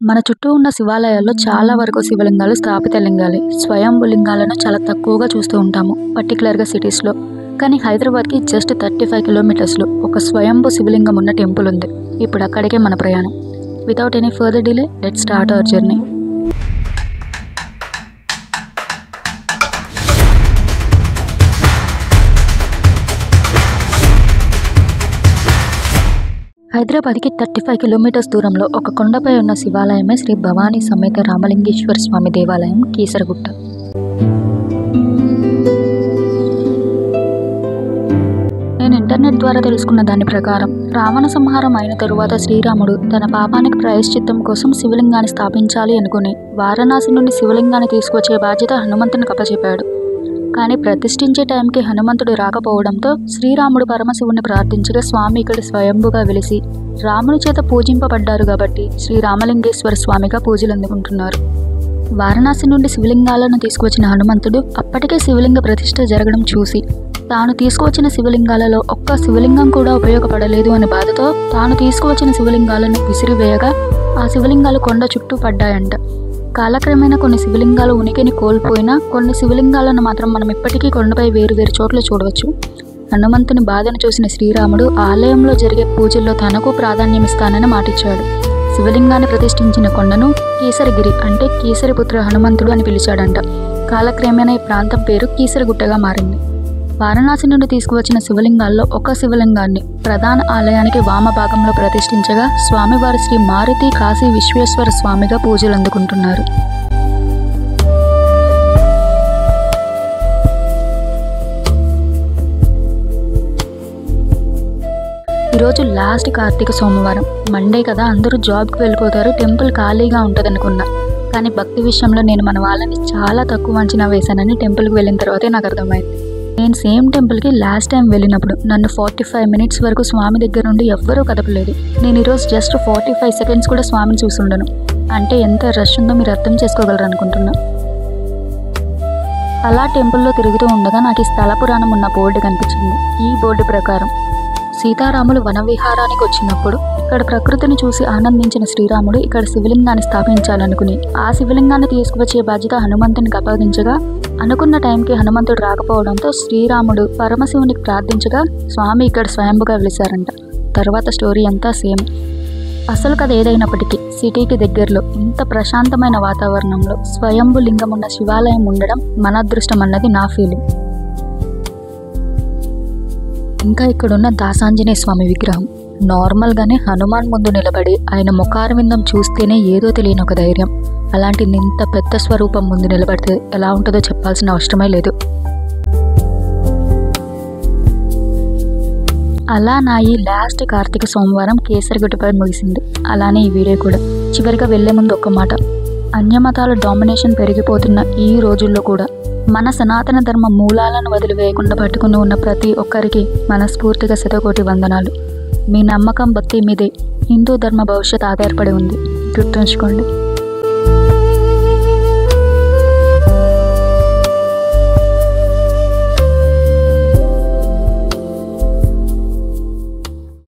మన చుట్టూ ఉన్న శివాలయాల్లో చాలా వరకు శివలింగాలు స్థాపిత లింగాలే. స్వయంభూ లింగాలను చాలా తక్కువగా చూస్తూ ఉంటాము, పర్టికులర్గా సిటీస్లో. కానీ హైదరాబాద్కి జస్ట్ 35 కిలోమీటర్స్లో ఒక స్వయంభూ శివలింగం ఉన్న టెంపుల్ ఉంది. ఇప్పుడు అక్కడికే మన ప్రయాణం. Without any further delay, let's start our journey. హైదరాబాద్కి 35 కిలోమీటర్స్ దూరంలో ఒక కొండపై ఉన్న శివాలయమే శ్రీ భవానీ సమేత రామలింగేశ్వర స్వామి దేవాలయం, కీసరగుట్ట. నేను ఇంటర్నెట్ ద్వారా తెలుసుకున్న దాని ప్రకారం రావణ సంహారం అయిన తరువాత శ్రీరాముడు తన పాపానికి ప్రాయశ్చిత్తం కోసం శివలింగాన్ని స్థాపించాలి అనుకుని వారణాసి నుండి శివలింగాన్ని తీసుకొచ్చే బాధ్యత హనుమంతునికి అప్పచెప్పాడు. కానీ ప్రతిష్ఠించే టైంకి హనుమంతుడు రాకపోవడంతో శ్రీరాముడు పరమశివుని ప్రార్థించగా స్వామి ఇక్కడ స్వయంభుగా వెలిసి రాముని చేత పూజింపబడ్డారు కాబట్టి శ్రీరామలింగేశ్వర స్వామిగా పూజలు అందుకుంటున్నారు. వారణాసి నుండి శివలింగాలను తీసుకువచ్చిన హనుమంతుడు అప్పటికే శివలింగ ప్రతిష్ఠ జరగడం చూసి తాను తీసుకువచ్చిన శివలింగాలలో ఒక్క శివలింగం కూడా ఉపయోగపడలేదు అనే బాధతో తాను తీసుకువచ్చిన శివలింగాలను విసిరివేయగా ఆ శివలింగాలు కొండ చుట్టూ పడ్డాయంట. కాలక్రమేణా కొన్ని శివలింగాలు ఉనికిని కోల్పోయినా కొన్ని శివలింగాలను మాత్రం మనం ఇప్పటికీ కొండపై వేరు చోట్ల చూడవచ్చు. హనుమంతుని బాధను చూసిన శ్రీరాముడు ఆలయంలో జరిగే పూజల్లో తనకు ప్రాధాన్యమిస్తానని మాటిచ్చాడు. శివలింగాన్ని ప్రతిష్ఠించిన కొండను కీసరగిరి అంటే కీసరిపుత్ర హనుమంతుడు అని పిలిచాడంట. కాలక్రమేణా ఈ ప్రాంతం పేరు కీసరగుట్టగా మారింది. వారణాసి నుండి తీసుకువచ్చిన శివలింగాల్లో ఒక శివలింగాన్ని ప్రధాన ఆలయానికి వామభాగంలో ప్రతిష్ఠించగా స్వామివారి శ్రీ మారుతి కాశీ విశ్వేశ్వర స్వామిగా పూజలు అందుకుంటున్నారు. ఈరోజు లాస్ట్ కార్తీక సోమవారం, మండే కదా, అందరూ జాబ్కి వెళ్ళిపోతారు, టెంపుల్ ఖాళీగా ఉంటుంది అనుకున్నా. కానీ భక్తి విషయంలో నేను మన వాళ్ళని చాలా తక్కువ అంచనా వేశానని టెంపుల్కి వెళ్ళిన తర్వాతే నాకు అర్థమైంది. నేను సేమ్ టెంపుల్కి లాస్ట్ టైం వెళ్ళినప్పుడు నన్ను 45 మినిట్స్ వరకు స్వామి దగ్గర నుండి ఎవ్వరూ కదపలేదు. నేను ఈరోజు జస్ట్ 45 సెకండ్స్ కూడా స్వామిని చూసుండను. అంటే ఎంత రష్ ఉందో మీరు అర్థం చేసుకోగలరు అనుకుంటున్నా. అలా టెంపుల్లో తిరుగుతూ ఉండగా నాకు ఈ స్థల పురాణం ఉన్న బోర్డు కనిపించింది. ఈ బోర్డు ప్రకారం సీతారాములు వనవిహారానికి వచ్చినప్పుడు ఇక్కడ ప్రకృతిని చూసి ఆనందించిన శ్రీరాముడు ఇక్కడ శివలింగాన్ని స్థాపించాలనుకుని ఆ శివలింగాన్ని తీసుకువచ్చే బాధ్యత హనుమంతునికి అప్పగించగా అనుకున్న టైంకి హనుమంతుడు రాకపోవడంతో శ్రీరాముడు పరమశివునికి ప్రార్థించగా స్వామి ఇక్కడ స్వయంభుగా వెలిశారంట. తర్వాత స్టోరీ అంతా సేమ్. అసలు కథ ఏదైనప్పటికీ సిటీకి దగ్గరలో ఇంత ప్రశాంతమైన వాతావరణంలో స్వయంభు లింగం ఉన్న శివాలయం ఉండడం మన అదృష్టం అన్నది నా ఫీలింగ్. ఇంకా ఇక్కడున్న దాసాంజనేయ స్వామి విగ్రహం నార్మల్గానే హనుమాన్ ముందు నిలబడి ఆయన ముఖారవిందం చూస్తేనే ఏదో తెలియని ఒక ధైర్యం. అలాంటి ఇంత పెద్ద స్వరూపం ముందు నిలబడితే ఎలా ఉంటుందో చెప్పాల్సిన అవసరమే లేదు. అలా నా ఈ లాస్ట్ కార్తీక సోమవారం కేసరిగుట్టపై ముగిసింది. అలానే ఈ వీడియో కూడా. చివరిగా వెళ్లే ముందు ఒక్క మాట, అన్యమతాల డామినేషన్ పెరిగిపోతున్న ఈ రోజుల్లో కూడా మన సనాతన ధర్మ మూలాలను వదిలివేయకుండా పట్టుకుని ఉన్న ప్రతి ఒక్కరికి మనస్ఫూర్తిగా శతకోటి వందనాలు. మీ నమ్మకం భక్తి మీదే హిందూ ధర్మ భవిష్యత్ ఆధారపడి ఉంది, గుర్తుంచుకోండి.